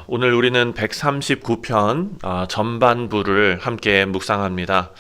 오늘 우리는 139편 전반부를 함께 묵상합니다.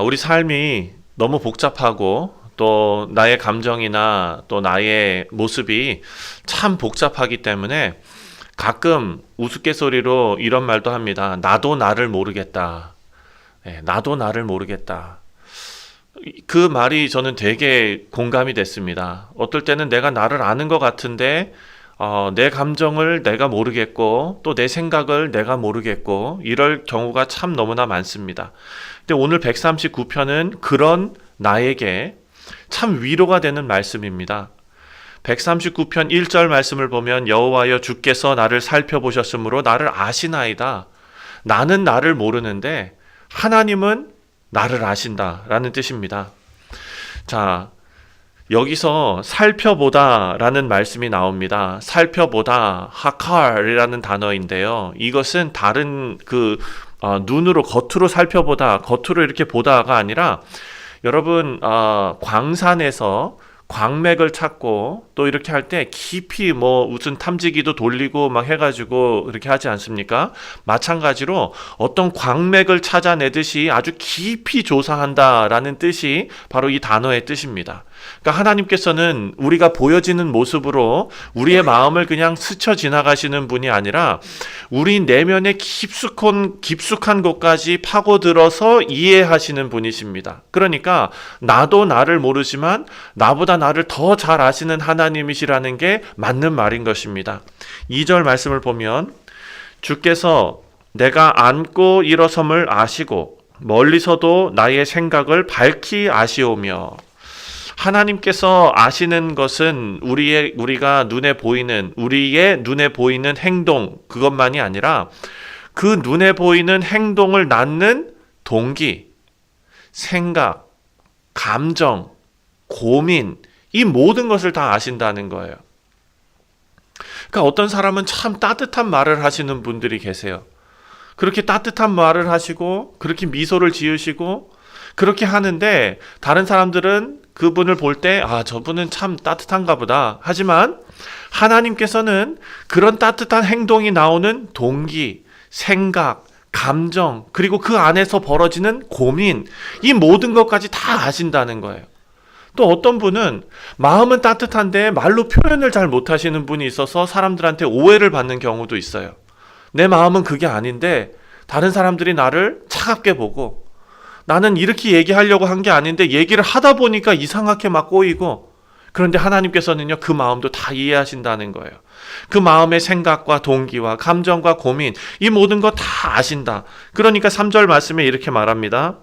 우리 삶이 너무 복잡하고 또 나의 감정이나 또 나의 모습이 참 복잡하기 때문에 가끔 우스갯소리로 이런 말도 합니다. 나도 나를 모르겠다. 나도 나를 모르겠다. 그 말이 저는 되게 공감이 됐습니다. 어떨 때는 내가 나를 아는 것 같은데 내 감정을 내가 모르겠고 또 내 생각을 내가 모르겠고 이럴 경우가 참 너무나 많습니다. 근데 오늘 139편은 그런 나에게 참 위로가 되는 말씀입니다. 139편 1절 말씀을 보면 여호와여 주께서 나를 살펴보셨으므로 나를 아시나이다. 나는 나를 모르는데 하나님은 나를 아신다라는 뜻입니다. 자, 여기서 살펴보다 라는 말씀이 나옵니다. 살펴보다, 하칼이라는 단어인데요. 이것은 다른 눈으로 겉으로 살펴보다, 겉으로 이렇게 보다가 아니라 여러분 광산에서 광맥을 찾고 또 이렇게 할 때 깊이 무슨 탐지기도 돌리고 막 해가지고 이렇게 하지 않습니까? 마찬가지로 어떤 광맥을 찾아내듯이 아주 깊이 조사한다라는 뜻이 바로 이 단어의 뜻입니다. 그러니까 하나님께서는 우리가 보여지는 모습으로 우리의 마음을 그냥 스쳐 지나가시는 분이 아니라 우리 내면의 깊숙한 곳까지 파고들어서 이해하시는 분이십니다. 그러니까 나도 나를 모르지만 나보다 나를 더 잘 아시는 하나님이시라는 게 맞는 말인 것입니다. 2절 말씀을 보면 주께서 내가 앉고 일어섬을 아시고 멀리서도 나의 생각을 밝히 아시오며, 하나님께서 아시는 것은 우리의 눈에 보이는 행동, 그것만이 아니라 그 눈에 보이는 행동을 낳는 동기, 생각, 감정, 고민, 이 모든 것을 다 아신다는 거예요. 그러니까 어떤 사람은 참 따뜻한 말을 하시는 분들이 계세요. 그렇게 따뜻한 말을 하시고 그렇게 미소를 지으시고 그렇게 하는데 다른 사람들은 그분을 볼 때 저분은 참 따뜻한가 보다. 하지만 하나님께서는 그런 따뜻한 행동이 나오는 동기, 생각, 감정, 그리고 그 안에서 벌어지는 고민, 이 모든 것까지 다 아신다는 거예요. 또 어떤 분은 마음은 따뜻한데 말로 표현을 잘 못하시는 분이 있어서 사람들한테 오해를 받는 경우도 있어요. 내 마음은 그게 아닌데 다른 사람들이 나를 차갑게 보고 나는 이렇게 얘기하려고 한 게 아닌데 얘기를 하다 보니까 이상하게 막 꼬이고, 그런데 하나님께서는요 그 마음도 다 이해하신다는 거예요. 그 마음의 생각과 동기와 감정과 고민, 이 모든 거 다 아신다. 그러니까 3절 말씀에 이렇게 말합니다.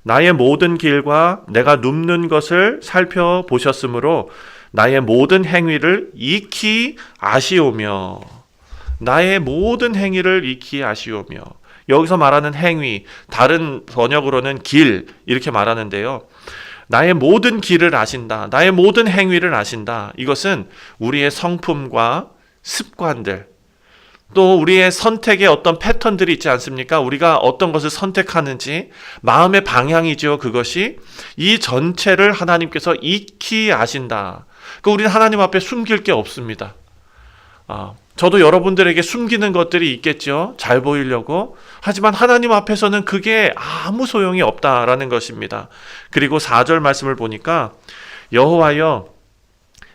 나의 모든 길과 내가 눕는 것을 살펴보셨으므로 나의 모든 행위를 익히 아시오며, 나의 모든 행위를 익히 아시오며. 여기서 말하는 행위, 다른 번역으로는 길, 이렇게 말하는데요. 나의 모든 길을 아신다. 나의 모든 행위를 아신다. 이것은 우리의 성품과 습관들, 또 우리의 선택의 어떤 패턴들이 있지 않습니까? 우리가 어떤 것을 선택하는지 마음의 방향이죠. 그것이 이 전체를 하나님께서 익히 아신다. 그러니까 우리는 하나님 앞에 숨길 게 없습니다. 저도 여러분들에게 숨기는 것들이 있겠죠. 잘 보이려고. 하지만 하나님 앞에서는 그게 아무 소용이 없다라는 것입니다. 그리고 4절 말씀을 보니까 여호와여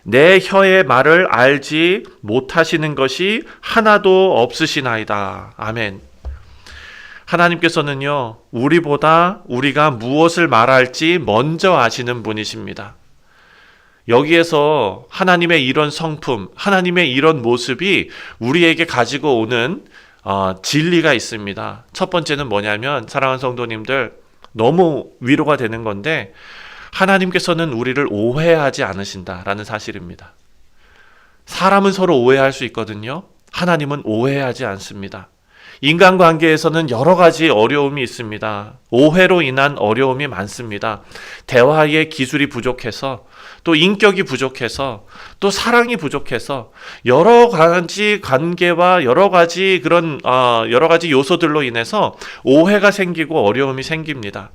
내 혀의 말을 알지 못하시는 것이 하나도 없으시나이다. 아멘. 하나님께서는요 우리보다 우리가 무엇을 말할지 먼저 아시는 분이십니다. 여기에서 하나님의 이런 성품, 하나님의 이런 모습이 우리에게 가지고 오는 진리가 있습니다. 첫 번째는 뭐냐면, 사랑하는 성도님들, 너무 위로가 되는 건데 하나님께서는 우리를 오해하지 않으신다라는 사실입니다. 사람은 서로 오해할 수 있거든요. 하나님은 오해하지 않습니다. 인간관계에서는 여러 가지 어려움이 있습니다. 오해로 인한 어려움이 많습니다. 대화의 기술이 부족해서, 또 인격이 부족해서, 또 사랑이 부족해서 여러 가지 관계와 여러 가지 요소들로 인해서 오해가 생기고 어려움이 생깁니다.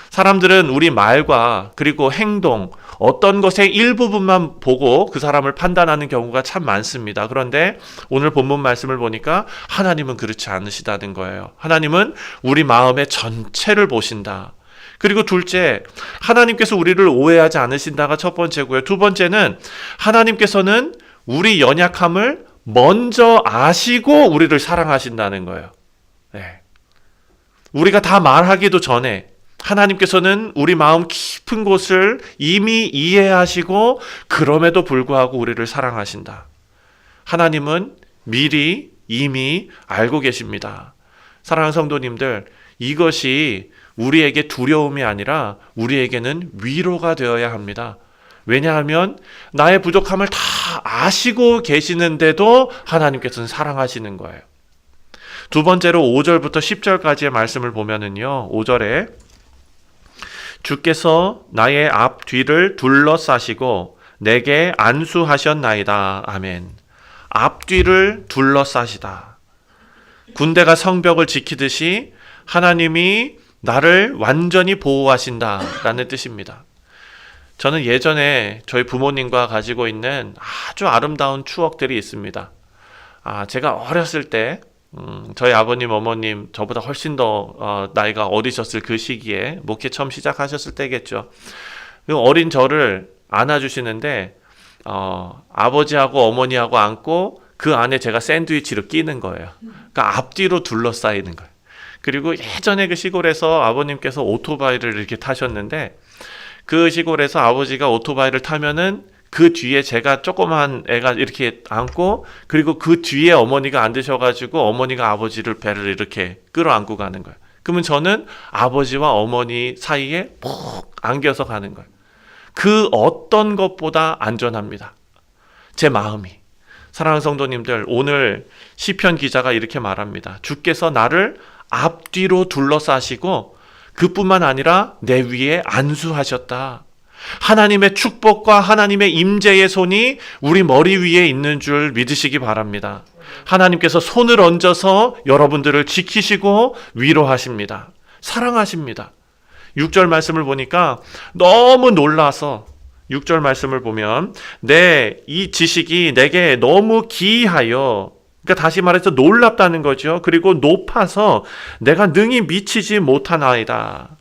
사람들은 우리 말과 그리고 행동 어떤 것의 일부분만 보고 그 사람을 판단하는 경우가 참 많습니다. 그런데 오늘 본문 말씀을 보니까 하나님은 그렇지 않으시다는 거예요. 하나님은 우리 마음의 전체를 보신다. 그리고 둘째, 하나님께서 우리를 오해하지 않으신다가 첫 번째고요. 두 번째는 하나님께서는 우리 연약함을 먼저 아시고 우리를 사랑하신다는 거예요. 네. 우리가 다 말하기도 전에 하나님께서는 우리 마음 깊은 곳을 이미 이해하시고 그럼에도 불구하고 우리를 사랑하신다. 하나님은 미리 이미 알고 계십니다. 사랑하는 성도님들, 이것이 우리에게 두려움이 아니라 우리에게는 위로가 되어야 합니다. 왜냐하면 나의 부족함을 다 아시고 계시는데도 하나님께서는 사랑하시는 거예요. 두 번째로 5절부터 10절까지의 말씀을 보면은요, 5절에 주께서 나의 앞 뒤를 둘러싸시고 내게 안수하셨나이다. 아멘. 앞뒤를 둘러싸시다. 군대가 성벽을 지키듯이 하나님이 나를 완전히 보호하신다 라는 뜻입니다. 저는 예전에 저희 부모님과 가지고 있는 아주 아름다운 추억들이 있습니다. 제가 어렸을 때 저희 아버님, 어머님 저보다 훨씬 더 나이가 어리셨을 그 시기에 목회 처음 시작하셨을 때겠죠. 어린 저를 안아주시는데 아버지하고 어머니하고 안고 그 안에 제가 샌드위치로 끼는 거예요. 그러니까 앞뒤로 둘러싸이는 거예요. 그리고 예전에 그 시골에서 아버님께서 오토바이를 이렇게 타셨는데 그 시골에서 아버지가 오토바이를 타면은 그 뒤에 제가 조그만 애가 이렇게 앉고 그리고 그 뒤에 어머니가 앉으셔가지고 어머니가 아버지를 배를 이렇게 끌어안고 가는 거예요. 그러면 저는 아버지와 어머니 사이에 푹 안겨서 가는 거예요. 그 어떤 것보다 안전합니다. 제 마음이. 사랑하는 성도님들, 오늘 시편 기자가 이렇게 말합니다. 주께서 나를 앞뒤로 둘러싸시고 그뿐만 아니라 내 위에 안수하셨다. 하나님의 축복과 하나님의 임재의 손이 우리 머리 위에 있는 줄 믿으시기 바랍니다. 하나님께서 손을 얹어서 여러분들을 지키시고 위로하십니다. 사랑하십니다. 6절 말씀을 보니까 너무 놀라서 6절 말씀을 보면 이 지식이 내게 너무 기이하여, 그러니까 다시 말해서 놀랍다는 거죠. 그리고 높아서 내가 능히 미치지 못하나이다.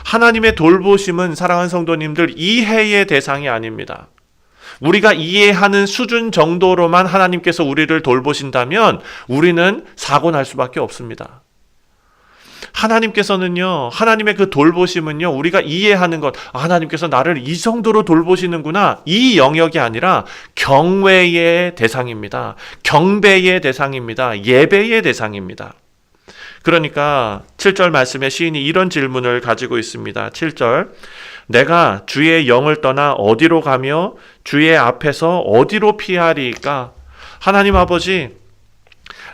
하나님의 돌보심은 사랑하는 성도님들 이해의 대상이 아닙니다. 우리가 이해하는 수준 정도로만 하나님께서 우리를 돌보신다면 우리는 사고 날 수밖에 없습니다. 하나님께서는요, 하나님의 그 돌보심은요, 우리가 이해하는 것, 하나님께서 나를 이 정도로 돌보시는구나, 이 영역이 아니라 경외의 대상입니다. 경배의 대상입니다. 예배의 대상입니다. 그러니까 7절 말씀에 시인이 이런 질문을 가지고 있습니다. 7절, 내가 주의 영을 떠나 어디로 가며 주의 앞에서 어디로 피하리까? 하나님 아버지,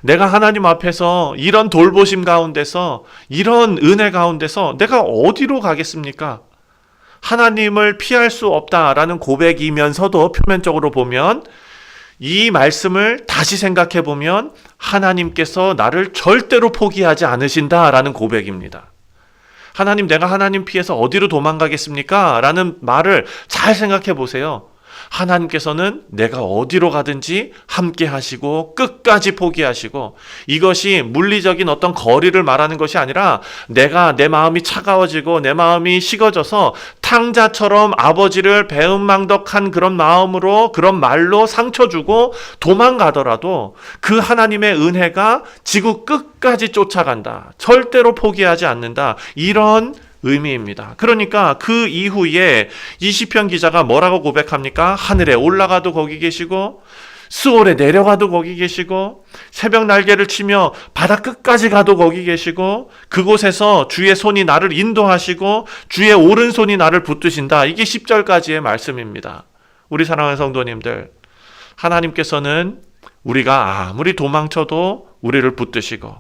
내가 하나님 앞에서 이런 돌보심 가운데서, 이런 은혜 가운데서 내가 어디로 가겠습니까? 하나님을 피할 수 없다라는 고백이면서도 표면적으로 보면 이 말씀을 다시 생각해 보면 하나님께서 나를 절대로 포기하지 않으신다라는 고백입니다. 하나님, 내가 하나님 피해서 어디로 도망가겠습니까? 라는 말을 잘 생각해 보세요. 하나님께서는 내가 어디로 가든지 함께 하시고 끝까지 포기하시고, 이것이 물리적인 어떤 거리를 말하는 것이 아니라 내가 내 마음이 차가워지고 내 마음이 식어져서 탕자처럼 아버지를 배은망덕한 그런 마음으로, 그런 말로 상처 주고 도망가더라도 그 하나님의 은혜가 지구 끝까지 쫓아간다. 절대로 포기하지 않는다. 이런 의미입니다. 그러니까 그 이후에 이 시편 기자가 뭐라고 고백합니까? 하늘에 올라가도 거기 계시고 스올에 내려가도 거기 계시고 새벽 날개를 치며 바다 끝까지 가도 거기 계시고 그곳에서 주의 손이 나를 인도하시고 주의 오른손이 나를 붙드신다. 이게 10절까지의 말씀입니다. 우리 사랑하는 성도님들, 하나님께서는 우리가 아무리 도망쳐도 우리를 붙드시고,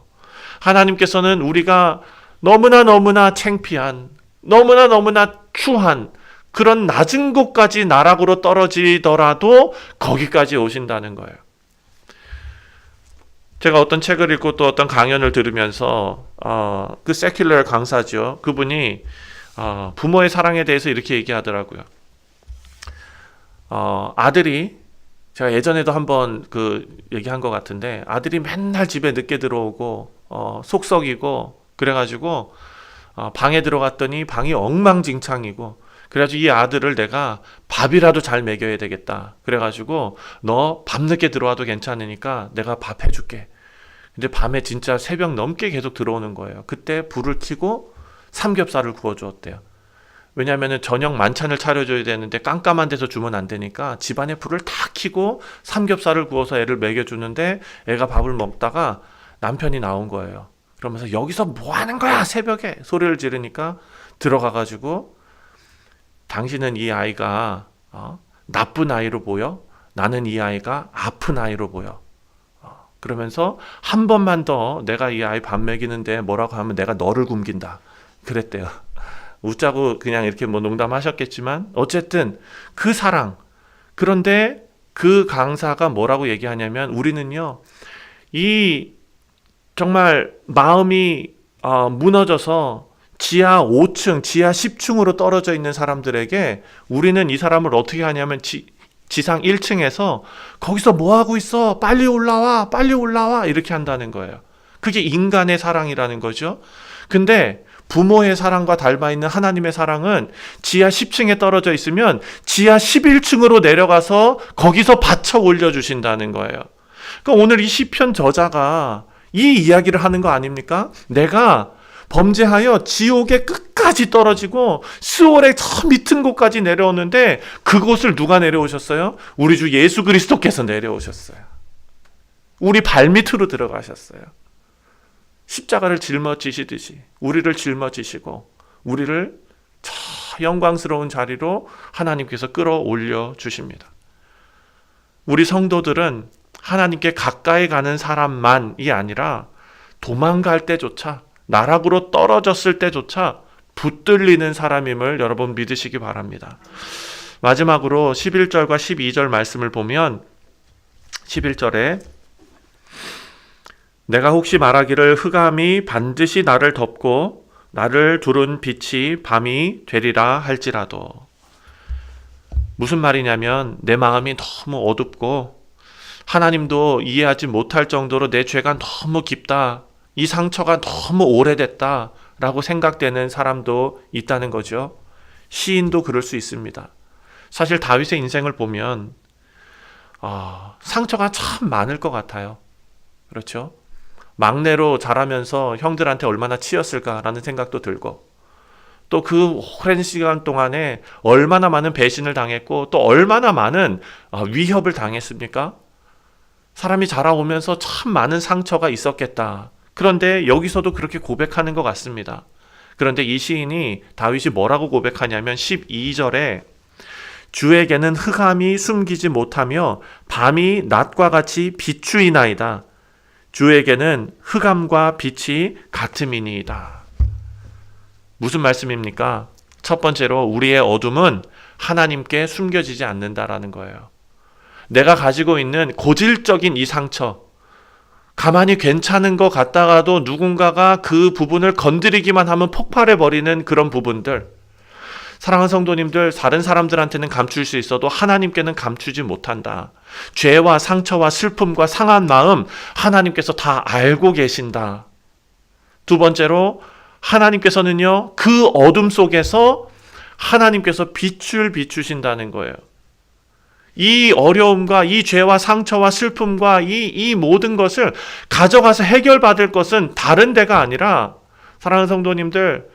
하나님께서는 우리가 너무나 창피한, 너무나 추한 그런 낮은 곳까지 나락으로 떨어지더라도 거기까지 오신다는 거예요. 제가 어떤 책을 읽고 또 어떤 강연을 들으면서 그 세큘러 강사죠. 그분이 부모의 사랑에 대해서 이렇게 얘기하더라고요. 아들이, 제가 예전에도 한번 얘기한 것 같은데, 아들이 맨날 집에 늦게 들어오고 속썩이고 그래가지고 방에 들어갔더니 방이 엉망진창이고, 그래가지고 이 아들을 내가 밥이라도 잘 먹여야 되겠다. 그래가지고 너 밤늦게 들어와도 괜찮으니까 내가 밥 해줄게. 근데 밤에 진짜 새벽 넘게 계속 들어오는 거예요. 그때 불을 켜고 삼겹살을 구워주었대요. 왜냐면은 저녁 만찬을 차려줘야 되는데 깜깜한 데서 주면 안 되니까 집안에 불을 다 켜고 삼겹살을 구워서 애를 먹여주는데, 애가 밥을 먹다가 남편이 나온 거예요. 그러면서 여기서 뭐 하는 거야 새벽에 소리를 지르니까 들어가가지고, 당신은 이 아이가 나쁜 아이로 보여? 나는 이 아이가 아픈 아이로 보여. 그러면서 한 번만 더 내가 이 아이 밥 먹이는데 뭐라고 하면 내가 너를 굶긴다. 그랬대요. 웃자고 그냥 이렇게 뭐 농담하셨겠지만 어쨌든 그 사랑. 그런데 그 강사가 뭐라고 얘기하냐면, 우리는요, 이 정말 마음이 무너져서 지하 5층, 지하 10층으로 떨어져 있는 사람들에게 우리는 이 사람을 어떻게 하냐면 지상 1층에서 거기서 뭐 하고 있어? 빨리 올라와, 빨리 올라와, 이렇게 한다는 거예요. 그게 인간의 사랑이라는 거죠. 근데 부모의 사랑과 닮아 있는 하나님의 사랑은 지하 10층에 떨어져 있으면 지하 11층으로 내려가서 거기서 받쳐 올려주신다는 거예요. 그러니까 오늘 이 시편 저자가 이 이야기를 하는 거 아닙니까? 내가 범죄하여 지옥의 끝까지 떨어지고 스올의 저 밑은 곳까지 내려오는데, 그곳을 누가 내려오셨어요? 우리 주 예수 그리스도께서 내려오셨어요. 우리 발밑으로 들어가셨어요. 십자가를 짊어지시듯이 우리를 짊어지시고 우리를 저 영광스러운 자리로 하나님께서 끌어올려 주십니다. 우리 성도들은 하나님께 가까이 가는 사람만이 아니라 도망갈 때조차, 나락으로 떨어졌을 때조차 붙들리는 사람임을 여러분 믿으시기 바랍니다. 마지막으로 11절과 12절 말씀을 보면, 11절에 내가 혹시 말하기를 흑암이 반드시 나를 덮고 나를 두른 빛이 밤이 되리라 할지라도. 무슨 말이냐면, 내 마음이 너무 어둡고 하나님도 이해하지 못할 정도로 내 죄가 너무 깊다, 이 상처가 너무 오래됐다 라고 생각되는 사람도 있다는 거죠. 시인도 그럴 수 있습니다. 사실 다윗의 인생을 보면 상처가 참 많을 것 같아요. 그렇죠? 막내로 자라면서 형들한테 얼마나 치였을까라는 생각도 들고, 또 그 오랜 시간 동안에 얼마나 많은 배신을 당했고 또 얼마나 많은 위협을 당했습니까? 사람이 자라오면서 참 많은 상처가 있었겠다. 그런데 여기서도 그렇게 고백하는 것 같습니다. 그런데 이 시인이, 다윗이 뭐라고 고백하냐면 12절에 주에게는 흑암이 숨기지 못하며 밤이 낮과 같이 비추이나이다. 주에게는 흑암과 빛이 같음이니이다. 무슨 말씀입니까? 첫 번째로 우리의 어둠은 하나님께 숨겨지지 않는다라는 거예요. 내가 가지고 있는 고질적인 이 상처, 가만히 괜찮은 것 같다가도 누군가가 그 부분을 건드리기만 하면 폭발해버리는 그런 부분들, 사랑하는 성도님들, 다른 사람들한테는 감출 수 있어도 하나님께는 감추지 못한다. 죄와 상처와 슬픔과 상한 마음 하나님께서 다 알고 계신다. 두 번째로 하나님께서는요, 그 어둠 속에서 하나님께서 빛을 비추신다는 거예요. 이 어려움과 이 죄와 상처와 슬픔과 이 모든 것을 가져가서 해결받을 것은 다른 데가 아니라, 사랑하는 성도님들,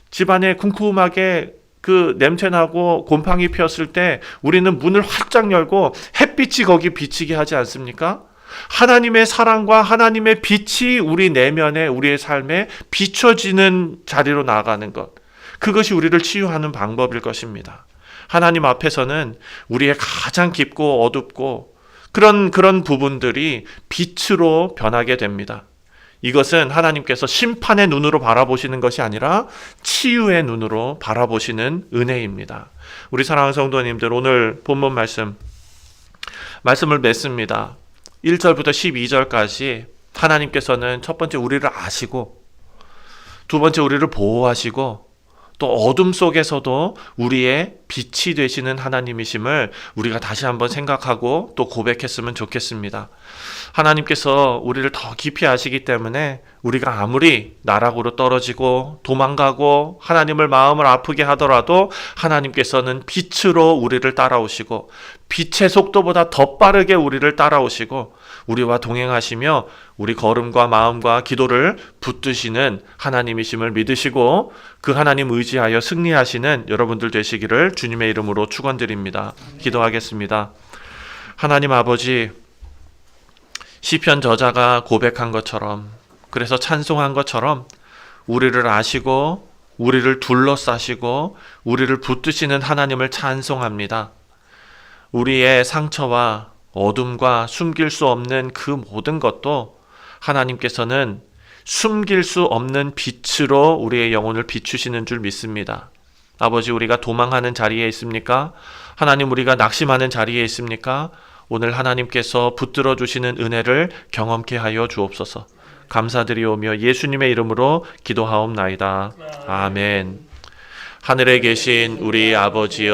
집안에 쿰쿰하게 그 냄새나고 곰팡이 피었을 때 우리는 문을 활짝 열고 햇빛이 거기 비치게 하지 않습니까? 하나님의 사랑과 하나님의 빛이 우리 내면에, 우리의 삶에 비춰지는 자리로 나아가는 것, 그것이 우리를 치유하는 방법일 것입니다. 하나님 앞에서는 우리의 가장 깊고 어둡고 그런 부분들이 빛으로 변하게 됩니다. 이것은 하나님께서 심판의 눈으로 바라보시는 것이 아니라 치유의 눈으로 바라보시는 은혜입니다. 우리 사랑하는 성도님들, 오늘 본문 말씀을 맺습니다. 1절부터 12절까지 하나님께서는 첫 번째 우리를 아시고, 두 번째 우리를 보호하시고, 또 어둠 속에서도 우리의 빛이 되시는 하나님이심을 우리가 다시 한번 생각하고 또 고백했으면 좋겠습니다. 하나님께서 우리를 더 깊이 아시기 때문에 우리가 아무리 나락으로 떨어지고 도망가고 하나님을 마음을 아프게 하더라도 하나님께서는 빛으로 우리를 따라오시고 빛의 속도보다 더 빠르게 우리를 따라오시고 우리와 동행하시며 우리 걸음과 마음과 기도를 붙드시는 하나님이심을 믿으시고 그 하나님 의지하여 승리하시는 여러분들 되시기를 주님의 이름으로 축원드립니다. 기도하겠습니다. 하나님 아버지, 시편 저자가 고백한 것처럼, 그래서 찬송한 것처럼 우리를 아시고 우리를 둘러싸시고 우리를 붙드시는 하나님을 찬송합니다. 우리의 상처와 어둠과 숨길 수 없는 그 모든 것도 하나님께서는 숨길 수 없는 빛으로 우리의 영혼을 비추시는 줄 믿습니다. 아버지, 우리가 도망하는 자리에 있습니까? 하나님, 우리가 낙심하는 자리에 있습니까? 오늘 하나님께서 붙들어 주시는 은혜를 경험케 하여 주옵소서. 감사드리오며 예수님의 이름으로 기도하옵나이다. 아멘. 하늘에 계신 우리 아버지여,